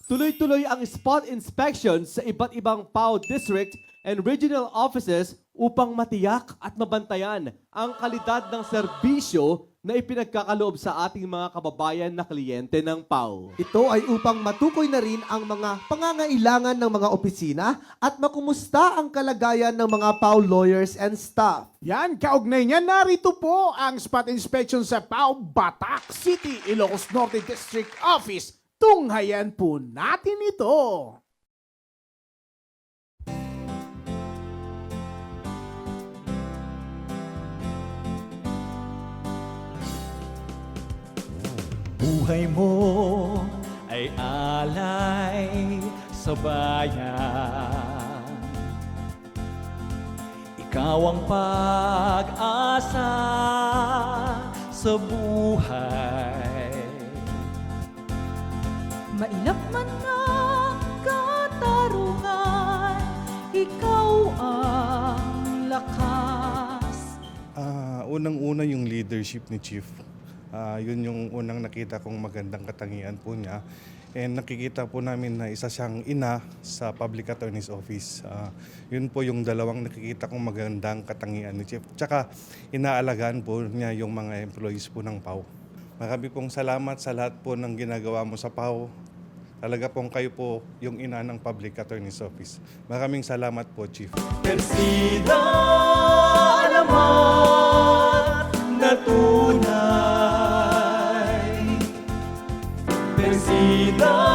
Tuloy-tuloy ang spot inspections sa iba't ibang PAO district and regional offices upang matiyak at mabantayan ang kalidad ng serbisyo na ipinagkakaloob sa ating mga kababayan na kliyente ng PAO. Ito ay upang matukoy na rin ang mga pangangailangan ng mga opisina at makumusta ang kalagayan ng mga PAO lawyers and staff. Yan, kaugnay niya, narito po ang spot inspection sa PAO Batak City, Ilocos Norte District Office. Tunghayan po natin ito. Buhay mo ay alay sa bayan. Ikaw ang pag-asa sa buhay. Mailap man ang katarungan, ikaw ang lakas. Unang-una yung leadership ni Chief. Yun yung unang nakita kong magandang katangian po niya. And nakikita po namin na isa siyang ina sa Public Attorney's Office. Yun po yung dalawang nakikita kong magandang katangian ni Chief. Tsaka inaalagaan po niya yung mga employees po ng PAO. Marami pong salamat sa lahat po ng ginagawa mo sa PAO. Talaga pong kayo po yung ina ng Public Attorney's Office. Maraming salamat po, Chief. Persida alamat na tunay. Persida